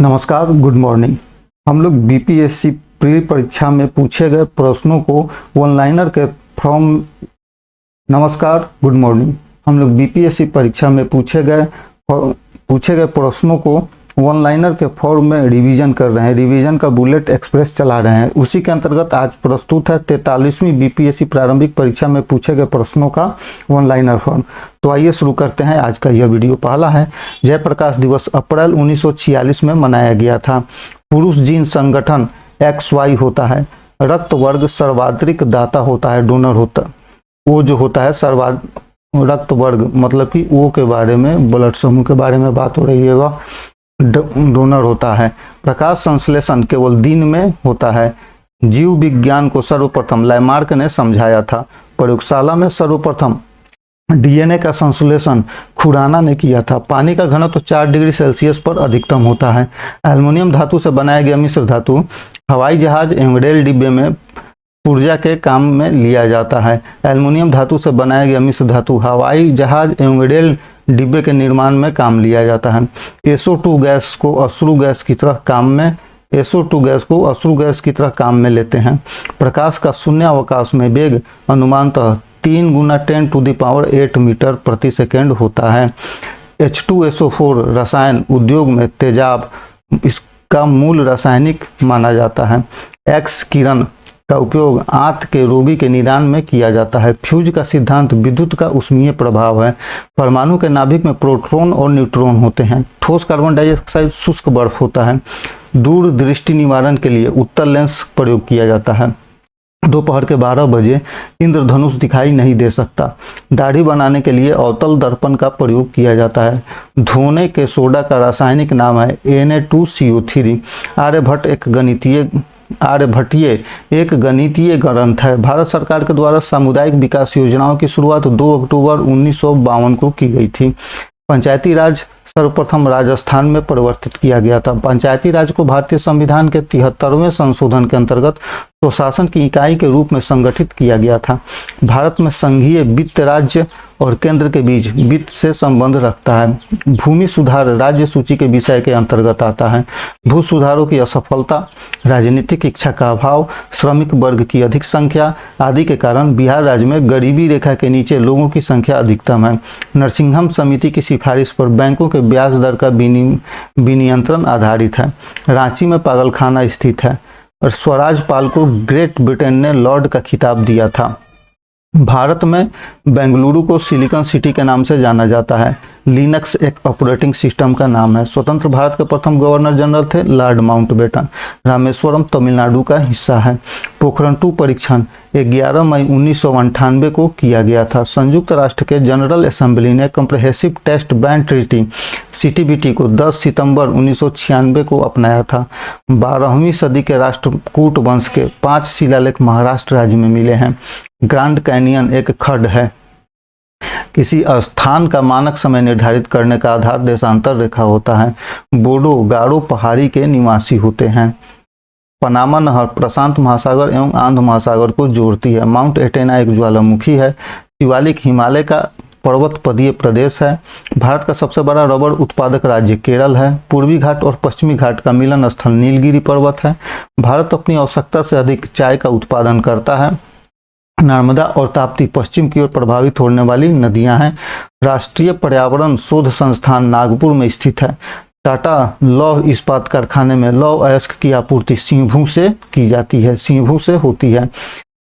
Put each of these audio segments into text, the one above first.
नमस्कार, good morning. हम लोग बीपीएससी प्री परीक्षा में पूछे गए प्रश्नों को वन लाइनर के फॉर्म नमस्कार, गुड मॉर्निंग। हम लोग बीपीएससी परीक्षा में पूछे गए प्रश्नों को वन लाइनर के फॉर्म में रिवीजन कर रहे हैं। रिवीजन का बुलेट एक्सप्रेस चला रहे हैं। उसी के अंतर्गत आज प्रस्तुत है 43वीं बीपीएससी प्रारंभिक परीक्षा में पूछे गए प्रश्नों का वन लाइनर फॉर्म। तो आइए शुरू करते हैं आज का यह वीडियो। पहला है, जयप्रकाश दिवस अप्रैल 1946 में मनाया गया था। पुरुष जीन संगठन XY होता है। रक्त वर्ग सर्वाधिक दाता होता है, डोनर होता है। वो जो होता है रक्त वर्ग मतलब कि ओ के बारे में, ब्लड समूह के बारे में बात हो रही है, वह डोनर होता है। प्रकाश संश्लेषण केवल दिन में होता है। जीव विज्ञान को सर्वप्रथम लैमार्क ने समझाया था। प्रयोगशाला में सर्वप्रथम डीएनए का संश्लेषण खुराना ने किया था। पानी का घनत्व 4 डिग्री सेल्सियस पर अधिकतम होता है। एल्युमिनियम धातु से बनाया गया मिश्र धातु हवाई जहाज एवं रेल डिब्बे में ऊर्जा के काम में लिया जाता है। एल्युमिनियम धातु से बनाया गया मिश्र धातु हवाई जहाज एवं रेल डिब्बे के निर्माण में काम लिया जाता है। SO2 गैस को अश्रु गैस की तरह काम में लेते हैं। प्रकाश का शून्य अवकाश में वेग अनुमानतः 3 × 10⁸ मीटर प्रति सेकेंड होता है। H2SO4 रसायन उद्योग में तेजाब इसका मूल रासायनिक माना जाता है। एक्स किरण का उपयोग आंत के रोगी के निदान में किया जाता है। फ्यूज का सिद्धांत विद्युत का ऊष्मीय प्रभाव है। परमाणु के नाभिक में प्रोटॉन और न्यूट्रॉन होते हैं। ठोस कार्बन डाइऑक्साइड शुष्क बर्फ होता है। दूर दृष्टि निवारण के लिए उत्तल लेंस प्रयोग किया जाता है। दोपहर के 12 बजे इंद्रधनुष दिखाई नहीं दे सकता। दाढ़ी बनाने के लिए अवतल दर्पण का प्रयोग किया जाता है। धोने के सोडा का रासायनिक नाम है Na2CO3। आर्यभट्टीय एक गणितीय ग्रंथ है। भारत सरकार के द्वारा सामुदायिक विकास योजनाओं की शुरुआत 2 अक्टूबर 1952 को की गई थी। पंचायती राज सर्वप्रथम राजस्थान में परिवर्तित किया गया था। पंचायती राज को भारतीय संविधान के 73वें संशोधन के अंतर्गत स्वशासन की इकाई के रूप में संगठित किया गया था। भारत में संघीय वित्त राज्य और केंद्र के बीच वित्त से संबंध रखता है। भूमि सुधार राज्य सूची के विषय के अंतर्गत आता है। भू सुधारों की असफलता, राजनीतिक इच्छा का अभाव, श्रमिक वर्ग की अधिक संख्या आदि के कारण बिहार राज्य में गरीबी रेखा के नीचे लोगों की संख्या अधिकतम है। नरसिंघम समिति की सिफारिश पर बैंकों के ब्याज दर का विनियंत्रण आधारित है। रांची में पागलखाना स्थित है। और स्वराज पाल को ग्रेट ब्रिटेन ने लॉर्ड का खिताब दिया था। भारत में बेंगलुरु को सिलिकॉन सिटी के नाम से जाना जाता है। लिनक्स एक ऑपरेटिंग सिस्टम का नाम है। स्वतंत्र भारत के प्रथम गवर्नर जनरल थे लॉर्ड माउंटबेटन। रामेश्वरम तमिलनाडु का हिस्सा है। पोखरण 2 परीक्षण 11 मई 1998 को किया गया था। संयुक्त राष्ट्र के जनरल असेंबली ने comprehensive test ban treaty CTBT को 10 सितंबर 1996 को अपनाया था। 12वीं सदी के राष्ट्रकूट वंश के 5 शिलालेख महाराष्ट्र राज्य में मिले हैं। ग्रैंड कैनियन एक खड्ड है। किसी स्थान का मानक समय निर्धारित करने का आधार देशांतर रेखा होता है। बोडो गारो पहाड़ी के निवासी होते हैं। पनामा नहर प्रशांत महासागर एवं आंध्र महासागर को जोड़ती है। माउंट एटेना एक ज्वालामुखी है। शिवालिक हिमालय का पर्वत पदीय प्रदेश है। भारत का सबसे बड़ा रबर उत्पादक राज्य केरल है। पूर्वी घाट और पश्चिमी घाट का मिलन स्थल नीलगिरी पर्वत है। भारत अपनी आवश्यकता से अधिक चाय का उत्पादन करता है। नर्मदा और ताप्ती पश्चिम की ओर प्रभावित होने वाली नदियां हैं। राष्ट्रीय पर्यावरण शोध संस्थान नागपुर में स्थित है। टाटा लौह इस्पात कारखाने में लौह अयस्क की आपूर्ति सिंभू से की जाती है, सिंभू से होती है।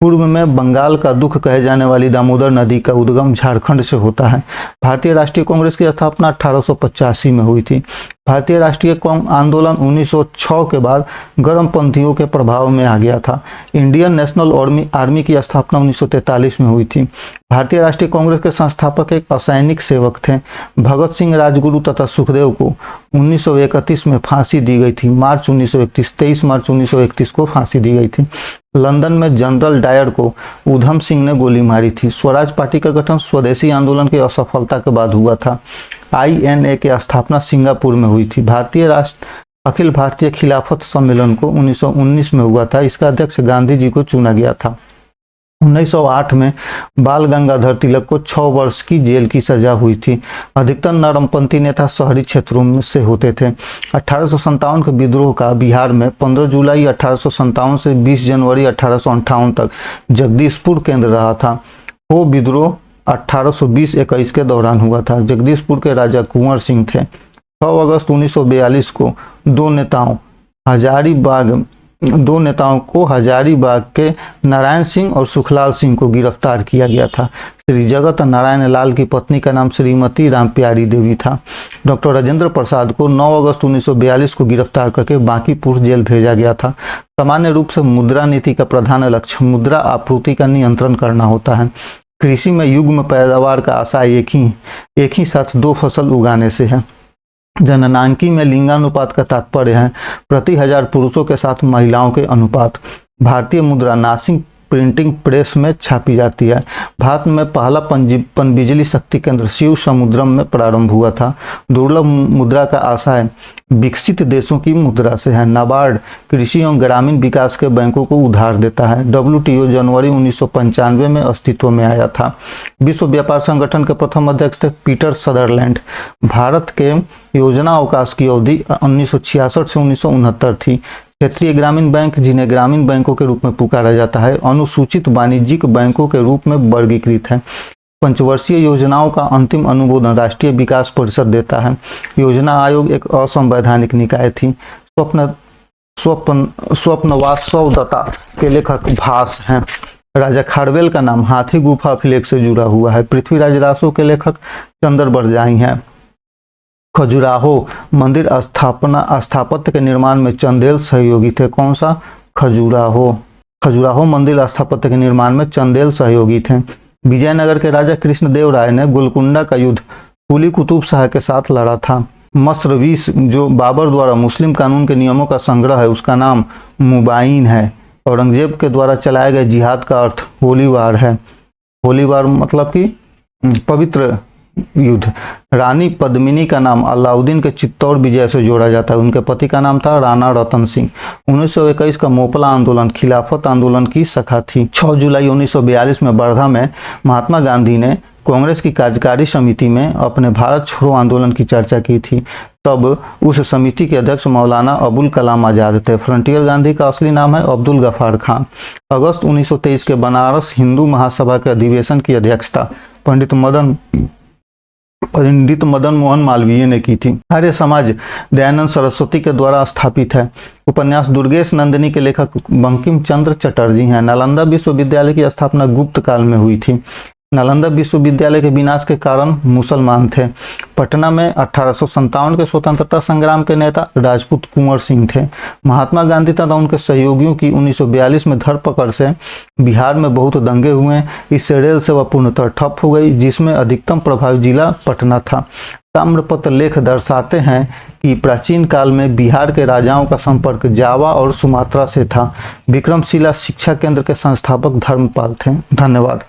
पूर्व में बंगाल का दुख कहे जाने वाली दामोदर नदी का उद्गम झारखंड से होता है। भारतीय राष्ट्रीय कांग्रेस की स्थापना 1885 में हुई थी। भारतीय राष्ट्रीय आंदोलन 1906 के बाद गर्मपंथियों के प्रभाव में आ गया था। इंडियन नेशनल आर्मी की स्थापना 1943 में हुई थी। भारतीय राष्ट्रीय कांग्रेस के संस्थापक एक असैनिक सेवक थे। भगत सिंह, राजगुरु तथा सुखदेव को 1931 में फांसी दी गई थी। 23 मार्च 1931 को फांसी दी गई थी। लंदन में जनरल डायर को ऊधम सिंह ने गोली मारी थी। स्वराज पार्टी का गठन स्वदेशी आंदोलन की असफलता के बाद हुआ था। INA की स्थापना सिंगापुर में हुई थी। अखिल भारतीय खिलाफत सम्मेलन को 1919 में हुआ था। इसका अध्यक्ष गांधी जी को चुना गया था। 1908 में बाल गंगाधर तिलक को 6 वर्ष की जेल की सजा हुई थी। अधिकतर नरमपंथी नेता शहरी क्षेत्रों में से होते थे। 1857 के विद्रोह का बिहार में 15 जुलाई 1857 से 20 जनवरी 1858 तक जगदीशपुर केंद्र रहा था। वो विद्रोह 1820-21 के दौरान हुआ था। जगदीशपुर के राजा कुंवर सिंह थे। 6 अगस्त 1942 को दो नेताओं को हजारीबाग के नारायण सिंह और सुखलाल सिंह को गिरफ्तार किया गया था। श्री जगत नारायण लाल की पत्नी का नाम श्रीमती रामप्यारी देवी था। डॉक्टर राजेंद्र प्रसाद को 9 अगस्त 1942 को गिरफ्तार करके बांकीपुर जेल भेजा गया था। सामान्य रूप से मुद्रा नीति का प्रधान लक्ष्य मुद्रा आपूर्ति का नियंत्रण करना होता है। कृषि में युग्म पैदावार का आशय एक ही साथ 2 फसल उगाने से है। जननांकी में लिंगानुपात का तात्पर्य है प्रति 1000 पुरुषों के साथ महिलाओं के अनुपात। भारतीय मुद्रा नासिक प्रिंटिंग प्रेस में छापी जाती है। भारत में पहला पनबिजली शक्ति केंद्र शिव समुद्रम में प्रारंभ हुआ था। दुर्लभ मुद्रा का आशय विकसित देशों की मुद्रा से है। नाबार्ड कृषि एवं ग्रामीण विकास के बैंकों को उधार देता है। WTO जनवरी 1995 में अस्तित्व में आया था। विश्व व्यापार संगठन के प्रथम अध्यक्ष थे पीटर सदरलैंड। भारत के योजना अवकाश की अवधि 1966 से 1969 थी। क्षेत्रीय ग्रामीण बैंक, जिन्हें ग्रामीण बैंकों के रूप में पुकारा जाता है, अनुसूचित वाणिज्यिक बैंकों के रूप में वर्गीकृत है। पंचवर्षीय योजनाओं का अंतिम अनुमोदन राष्ट्रीय विकास परिषद देता है। योजना आयोग एक असंवैधानिक निकाय थी। स्वप्नवासवदत्ता के लेखक भास हैं। राजा खारवेल का नाम हाथी गुफा अभिलेख से जुड़ा हुआ है। पृथ्वीराज रासो के लेखक चंद्र बरजाई हैं। खजुराहो मंदिर स्थापत्य के निर्माण में चंदेल सहयोगी थे। कौन सा? खजुराहो मंदिर स्थापत्य के निर्माण में चंदेल सहयोगी थे। विजयनगर के राजा कृष्णदेव राय ने गोलकुंडा का युद्ध कुली कुतुब शाह के साथ लड़ा था। मसरवीस, जो बाबर द्वारा मुस्लिम कानून के नियमों का संग्रह है, उसका नाम मुबाइन है। औरंगजेब के द्वारा चलाए गए जिहाद का अर्थ होलीवार है। होलीवार मतलब कि पवित्र युद्ध। रानी पद्मिनी का नाम अलाउद्दीन के चित्तौड़ विजय से जोड़ा जाता है। उनके पति का नाम था राणा रतन सिंह। 1921 का मोपला आंदोलन खिलाफत आंदोलन की शाखा थी। 6 जुलाई 1942 में वर्धा में महात्मा गांधी ने कांग्रेस की कार्यकारी समिति में अपने भारत छोड़ो आंदोलन की चर्चा की थी। तब उस समिति के अध्यक्ष मौलाना अबुल कलाम आजाद थे। फ्रंटियर गांधी का असली नाम है अब्दुल गफार खान। अगस्त 1923 के बनारस हिंदू महासभा के अधिवेशन की अध्यक्षता पंडित मदन मोहन मालवीय ने की थी। आर्य समाज दयानंद सरस्वती के द्वारा स्थापित है। उपन्यास दुर्गेश नंदिनी के लेखक बंकिम चंद्र चटर्जी हैं। नालंदा विश्वविद्यालय की स्थापना गुप्त काल में हुई थी। नालंदा विश्वविद्यालय के विनाश के कारण मुसलमान थे। पटना में 1857 के स्वतंत्रता संग्राम के नेता राजपूत कुंवर सिंह थे। महात्मा गांधी तथा उनके सहयोगियों की 1942 में धरपकड़ से बिहार में बहुत दंगे हुए। इससे रेल सेवा पूर्णतः ठप हो गई, जिसमें अधिकतम प्रभावित जिला पटना था। ताम्रपत्र लेख दर्शाते हैं कि प्राचीन काल में बिहार के राजाओं का संपर्क जावा और सुमात्रा से था। विक्रमशिला शिक्षा केंद्र के संस्थापक धर्मपाल थे। धन्यवाद।